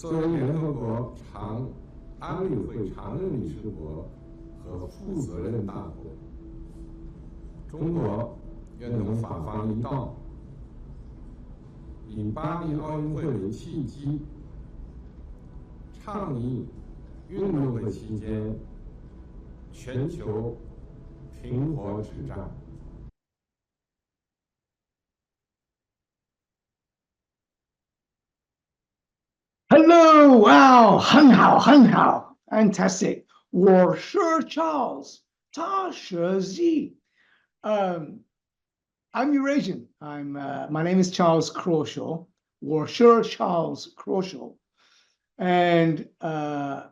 作为联合国安理会常任理事国和负责任大国，中国愿同法方一道，以巴黎奥运会为契机，倡议运动会期间全球停火止战。Hello, wow, 很好 fantastic. 我是 Charles, 他是 Z. I'm Eurasian. My name is Charles Crawshaw. 我是 Charles Crawshaw. And I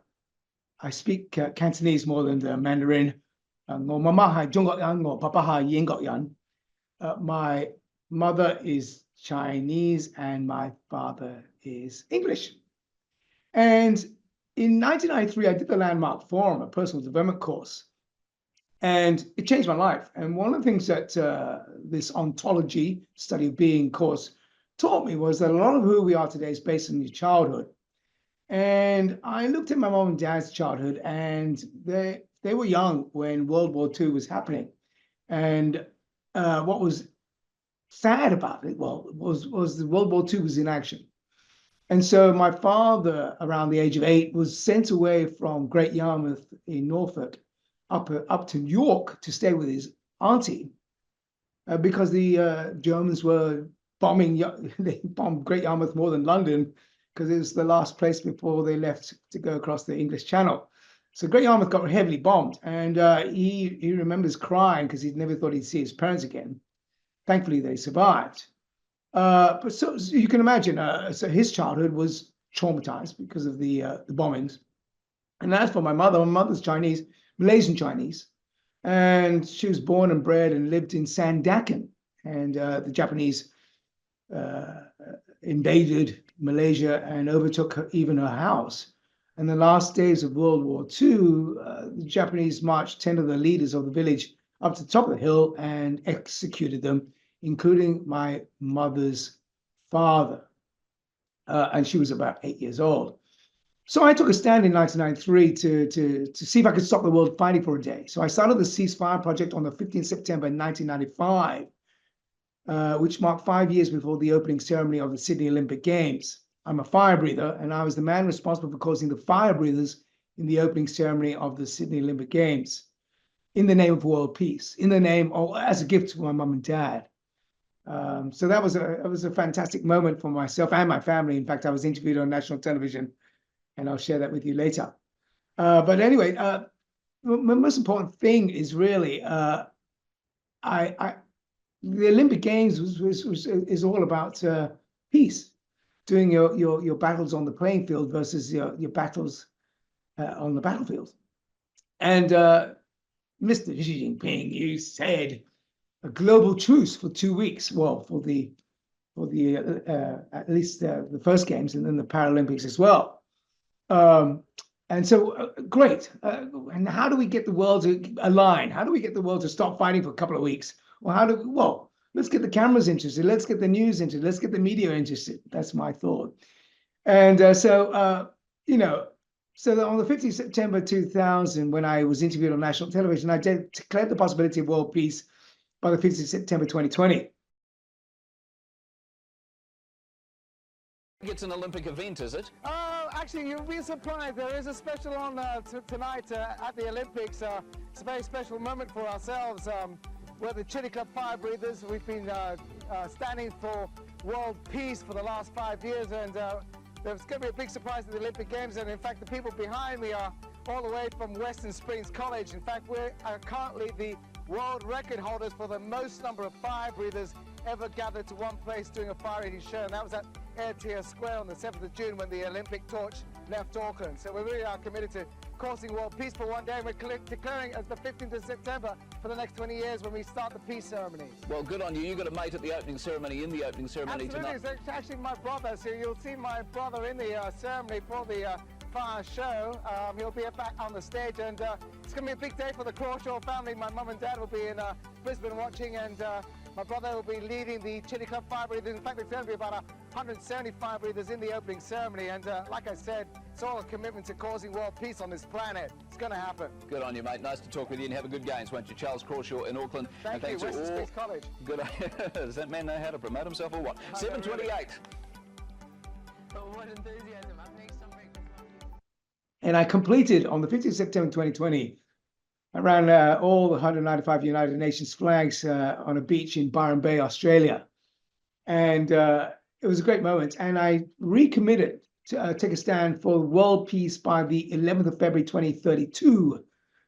speak Cantonese more than the Mandarin. 我媽媽係中國人，我爸爸係英國人。My mother is Chinese and my father is English. And in 1993, I did the Landmark Forum, a personal development course, and it changed my life. And one of the things that this ontology, study of being course, taught me was that a lot of who we are today is based on your childhood. And I looked at my mom and dad's childhood, and they were young when World War II was happening. And what was sad about it, was the World War II was in action. And so my father, around the age of 8, was sent away from Great Yarmouth in Norfolk up to York to stay with his auntie because the Germans were bombing. They bombed Great Yarmouth more than London because it was the last place before they left to go across the English Channel. So Great Yarmouth got heavily bombed, and he remembers crying because he'd never thought he'd see his parents again. Thankfully, they survived. But so you can imagine, so his childhood was traumatized because of the bombings. And as for my mother's Chinese, Malaysian Chinese, and she was born and bred and lived in Sandakan. And the Japanese invaded Malaysia and overtook even her house. In the last days of World War II, the Japanese marched 10 of the leaders of the village up to the top of the hill and executed them, including my mother's father. And she was about 8 years old. So I took a stand in 1993 to see if I could stop the world fighting for a day. So I started the CEASEFIRE project on the 15th September 1995, which marked 5 years before the opening ceremony of the Sydney Olympic Games. I'm a fire breather, and I was the man responsible for causing the fire breathers in the opening ceremony of the Sydney Olympic Games, in the name of world peace, in the name, as a gift to my mum and dad. So that was a fantastic moment for myself and my family. In fact, I was interviewed on national television, and I'll share that with you later. But anyway, the most important thing is really the Olympic Games is all about peace, doing your battles on the playing field versus your battles on the battlefield. And Mr. Xi Jinping, you said a global truce for 2 weeks. Well, for the at least the first games and then the Paralympics as well. And so great. And how do we get the world to align? How do we get the world to stop fighting for a couple of weeks? Well, let's get the cameras interested. Let's get the news interested. Let's get the media interested. That's my thought. And so on the 15th September 2000, when I was interviewed on national television, I declared the possibility of world peace by the 15th September 2020. It's an Olympic event, is it? Actually, you'll be surprised. There is a special on tonight at the Olympics. It's a very special moment for ourselves. We're the Chitty Club Fire Breathers. We've been standing for world peace for the last 5 years, and there's going to be a big surprise at the Olympic Games. And in fact, the people behind me are all the way from Western Springs College. In fact, we're currently the world record holders for the most number of fire breathers ever gathered to one place doing a fire eating show, and that was at Airtier Square on the 7th of June when the Olympic torch left Auckland. So we really are committed to causing world peace for one day, and we're declaring as the 15th of September for the next 20 years when we start the peace ceremonies. Well, good on you. You got a mate at the opening ceremony, in the opening ceremony tonight. Absolutely. It's actually my brother, so you'll see my brother in the ceremony for the fire show. He'll be back on the stage, and it's going to be a big day for the Crawshaw family. My mum and dad will be in Brisbane watching, and my brother will be leading the Chitty Club Fire Breathers. In fact, there's going to be about 175 breathers in the opening ceremony. And like I said, it's all a commitment to causing world peace on this planet. It's going to happen. Good on you, mate. Nice to talk with you and have a good games, won't you? Charles Crawshaw in Auckland. Thank you, Western Space College. Good. Does that man know how to promote himself or what? 7:28. Oh, what enthusiasm. Up next on Breakfast Monday. And I completed on the 15th of September 2020 around all the 195 United Nations flags on a beach in Byron Bay, Australia. And it was a great moment. And I recommitted to take a stand for world peace by the 11th of February 2032,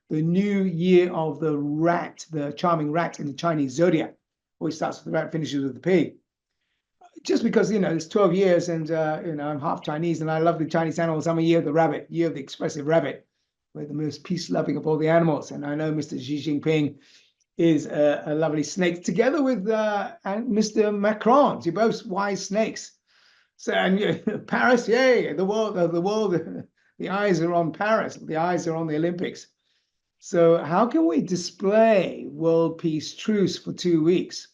the new year of the rat, the charming rat in the Chinese zodiac. Always starts with the rat, finishes with the pig. Just because, it's 12 years and, I'm half Chinese and I love the Chinese animals. I'm a year of the rabbit, year of the expressive rabbit. We're the most peace-loving of all the animals. And I know Mr. Xi Jinping is a lovely snake, together with and Mr. Macron. You're both wise snakes. So, and Paris, yay, the world, the eyes are on Paris. The eyes are on the Olympics. So how can we display world peace truce for 2 weeks?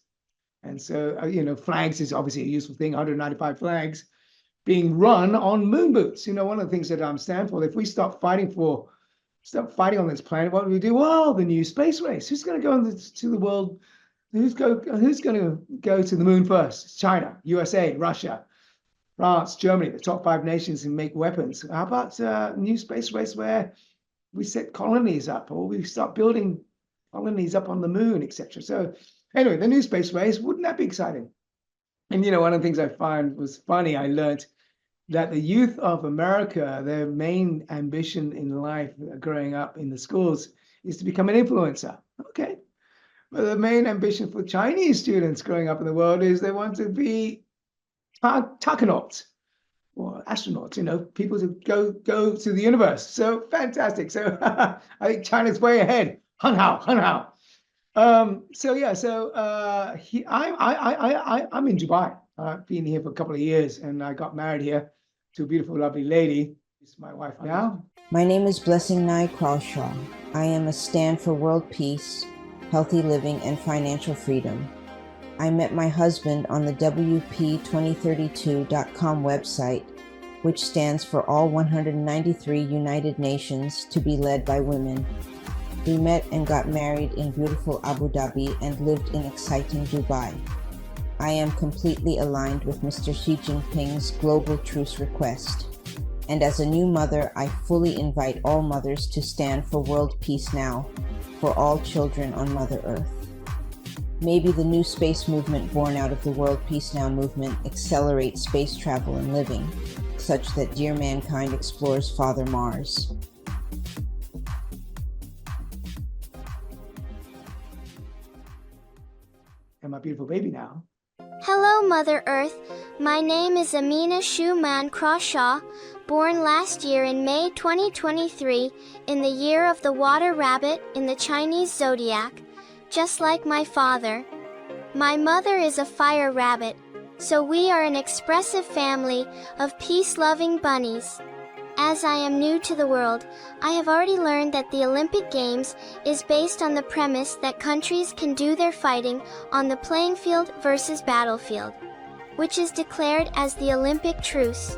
And so, flags is obviously a useful thing, 195 flags being run on moon boots. One of the things that I'm stand for, if we stop fighting on this planet, what do we do? Well, the new space race. Who's going to go to the world? Who's going to go to the moon first? It's China, USA, Russia, France, Germany, the top 5 nations who make weapons. How about a new space race where we set colonies up, or we start building colonies up on the moon, etc.? So anyway, the new space race, wouldn't that be exciting? And one of the things I find was funny, I learned that the youth of America, their main ambition in life growing up in the schools is to become an influencer. Okay. But the main ambition for Chinese students growing up in the world is they want to be takonauts or astronauts, people to go to the universe. So fantastic. So I think China's way ahead. Hun hao. I'm in Dubai. I've been here for a couple of years and I got married here to a beautiful, lovely lady. She's my wife now. My name is Blessing Nai Crawshaw. I am a stand for world peace, healthy living, and financial freedom. I met my husband on the WP2032.com website, which stands for all 193 United Nations to be led by women. We met and got married in beautiful Abu Dhabi and lived in exciting Dubai. I am completely aligned with Mr. Xi Jinping's global truce request. And as a new mother, I fully invite all mothers to stand for world peace now, for all children on Mother Earth. Maybe the new space movement born out of the World Peace Now movement accelerates space travel and living, such that dear mankind explores Father Mars. And my beautiful baby now. Hello, Mother Earth. My name is Amina Schumann Crawshaw, born last year in May 2023, in the year of the water rabbit in the Chinese zodiac, just like my father. My mother is a fire rabbit, so we are an expressive family of peace-loving bunnies. As I am new to the world, I have already learned that the Olympic Games is based on the premise that countries can do their fighting on the playing field versus battlefield, which is declared as the Olympic truce.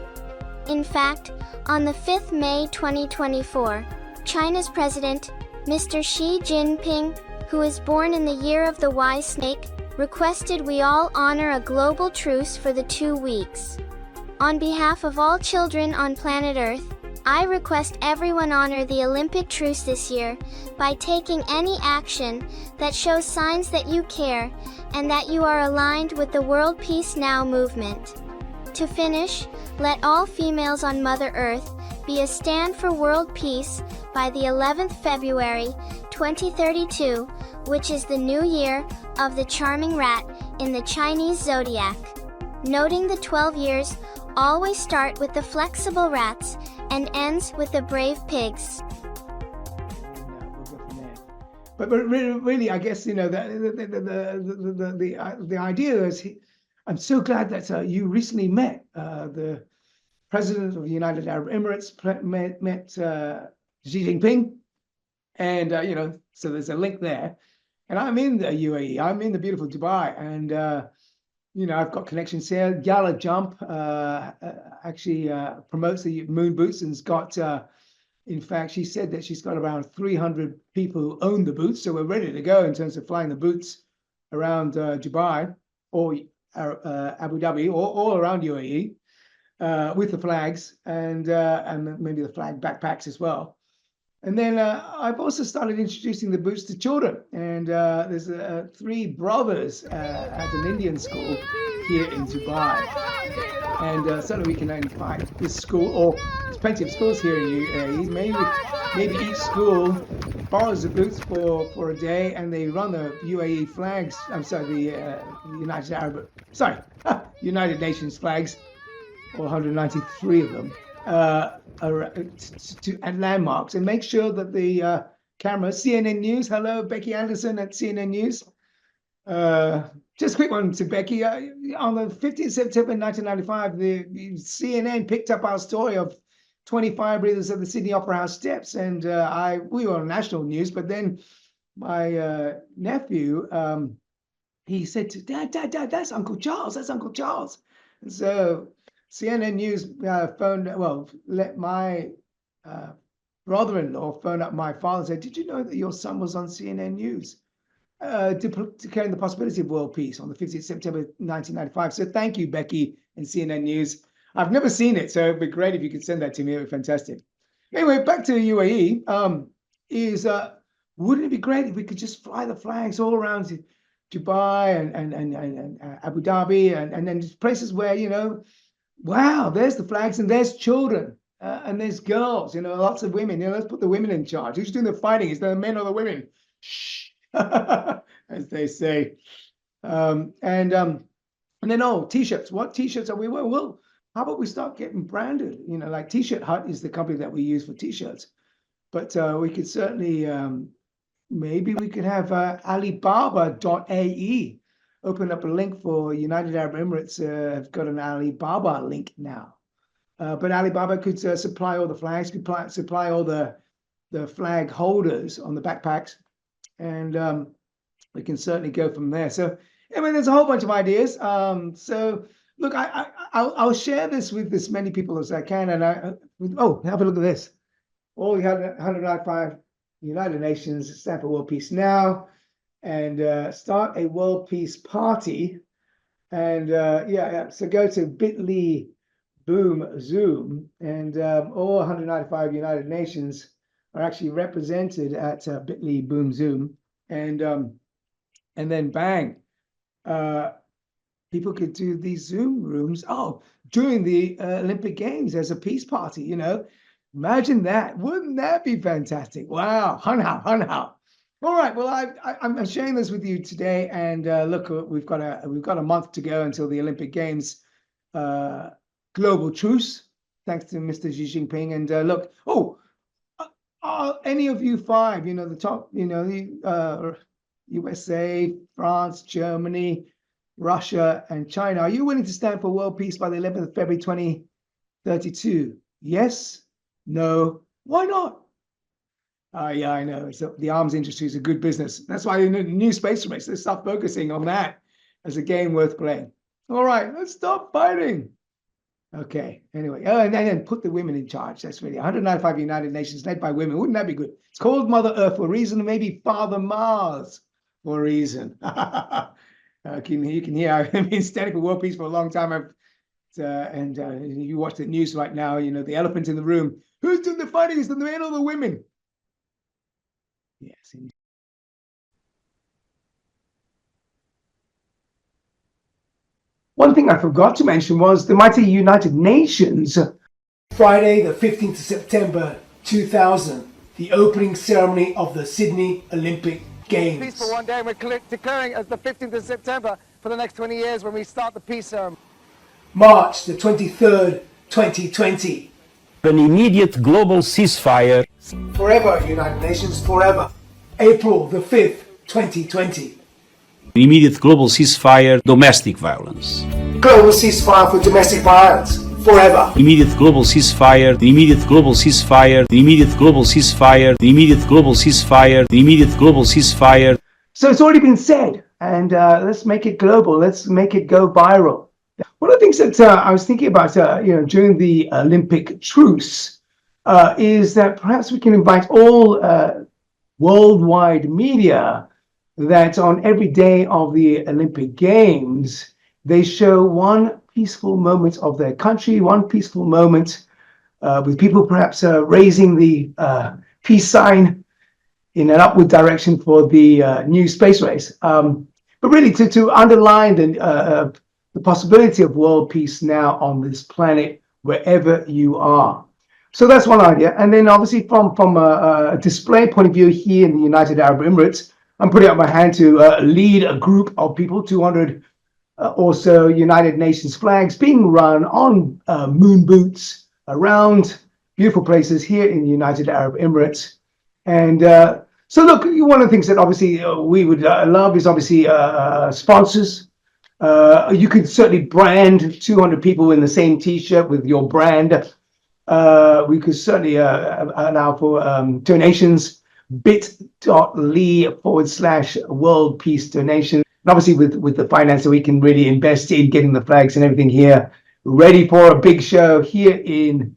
In fact, on the 5th May 2024, China's president, Mr. Xi Jinping, who is born in the year of the wise snake, requested we all honor a global truce for the 2 weeks. On behalf of all children on planet Earth, I request everyone honor the Olympic truce this year by taking any action that shows signs that you care and that you are aligned with the World Peace Now movement. To finish, let all females on Mother Earth be a stand for world peace by the 11th February 2032, which is the new year of the charming rat in the Chinese zodiac. Noting the 12 years always start with the flexible rats and ends with the brave pigs. But really, I guess the idea is, I'm so glad that you recently met the president of the United Arab Emirates, met Xi Jinping, and so there's a link there. And I'm in the UAE, I'm in the beautiful Dubai, and you know, I've got connections here. Yala Jump actually promotes the moon boots and's got, in fact, she said that she's got around 300 people who own the boots. So we're ready to go in terms of flying the boots around Dubai or Abu Dhabi or all around UAE with the flags and maybe the flag backpacks as well. And then I've also started introducing the boots to children. And there's 3 brothers at an Indian school here in Dubai. And certainly we can identify this school, or there's plenty of schools here in UAE. Maybe each school borrows the boots for a day and they run the UAE flags. I'm sorry, the United Nations flags, or 193 of them. At landmarks and make sure that the camera, CNN News, hello, Becky Anderson at CNN News. Just a quick one to Becky. On the 15th September 1995, the CNN picked up our story of 20 fire breathers at the Sydney Opera House steps. And we were on national news, but then my nephew, he said to Dad, that's Uncle Charles, that's Uncle Charles. And so CNN News let my brother-in-law phone up my father and said, did you know that your son was on CNN News declaring the possibility of world peace on the 15th September 1995. So thank you, Becky and CNN News. I've never seen it, so it'd be great if you could send that to me. It would be fantastic. Anyway, back to the UAE. Wouldn't it be great if we could just fly the flags all around Dubai and Abu Dhabi and then places where, you know, wow, there's the flags and there's children and there's girls, you know, lots of women. You know, let's put the women in charge. Who's doing the fighting? Is it the men or the women? Shh, as they say. And then t-shirts. What t-shirts are we wearing? Well, how about we start getting branded? You know, like T-shirt Hut is the company that we use for t-shirts. But we could certainly, maybe we could have Alibaba.ae open up a link for United Arab Emirates. Have got an Alibaba link now. But Alibaba could supply all the flags, could supply all the flag holders on the backpacks. And we can certainly go from there. So, I mean, there's a whole bunch of ideas. So, look, I'll share this with as many people as I can. And have a look at this. All 195 United Nations stand for World Peace Now, and start a World Peace Party. And so go to bit.ly boom zoom, and all 195 United Nations are actually represented at bit.ly boom zoom, and then bang, people could do these Zoom rooms during the Olympic Games as a peace party. You know, imagine that. Wouldn't that be fantastic? Wow, hunhao. All right, well, I'm sharing this with you today, and look, we've got a month to go until the Olympic Games. Global truce, thanks to Mr. Xi Jinping. And look, any of you 5, you know, the top, you know, the USA, France, Germany, Russia, and China, are you willing to stand for world peace by the 11th of February 2032? Yes? No? Why not? Yeah, I know. So the arms industry is a good business. That's why the new space race, they start focusing on that as a game worth playing. All right, let's stop fighting. Okay, anyway, and then put the women in charge. That's really 195 United Nations led by women. Wouldn't that be good? It's called Mother Earth for a reason, maybe Father Mars for a reason. You can hear I've been standing for world peace for a long time. You watch the news right now, you know, the elephant in the room. Who's doing the fighting? Is it the men or the women? Yes, indeed. One thing I forgot to mention was the mighty United Nations. Friday, the 15th of September 2000, the opening ceremony of the Sydney Olympic Games. Peace for one day, and we're declaring as the 15th of September for the next 20 years when we start the peace ceremony. March the 23rd, 2020. An immediate global ceasefire. Forever, United Nations, forever. April the 5th, 2020. Immediate global ceasefire, domestic violence. Global ceasefire for domestic violence, forever. Immediate global ceasefire, the immediate global ceasefire, the immediate global ceasefire, the immediate global ceasefire, the immediate global ceasefire. So it's already been said. and let's make it global. Let's make it go viral. One of the things that I was thinking about, during the Olympic truce, is that perhaps we can invite all worldwide media that on every day of the Olympic Games, they show one peaceful moment of their country, one peaceful moment with people perhaps raising the peace sign in an upward direction for the new space race. But really to underline the possibility of world peace now on this planet, wherever you are. So that's one idea. And then obviously from a display point of view here in the United Arab Emirates, I'm putting up my hand to lead a group of people, 200 or so United Nations flags being run on moon boots around beautiful places here in the United Arab Emirates. And so look, one of the things that obviously we would love is obviously sponsors. You could certainly brand 200 people in the same t-shirt with your brand. We could certainly allow for donations, bit.ly/world peace donation. And obviously with the finance that we can really invest in getting the flags and everything here ready for a big show here in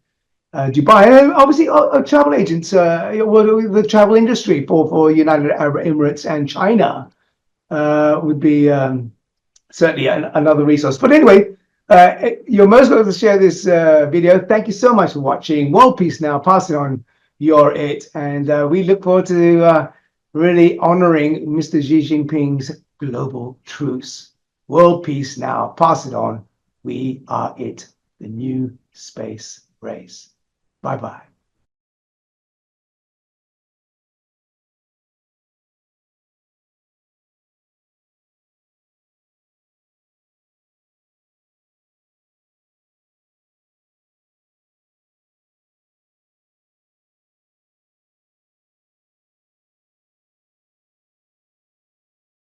Dubai. And obviously travel agents, the travel industry for United Arab Emirates and China would be certainly another resource. But anyway, you're most welcome to share this video. Thank you so much for watching. World Peace Now, pass it on. You're it. And we look forward to really honoring Mr. Xi Jinping's global truce. World Peace Now, pass it on. We are it. The new space race. Bye-bye.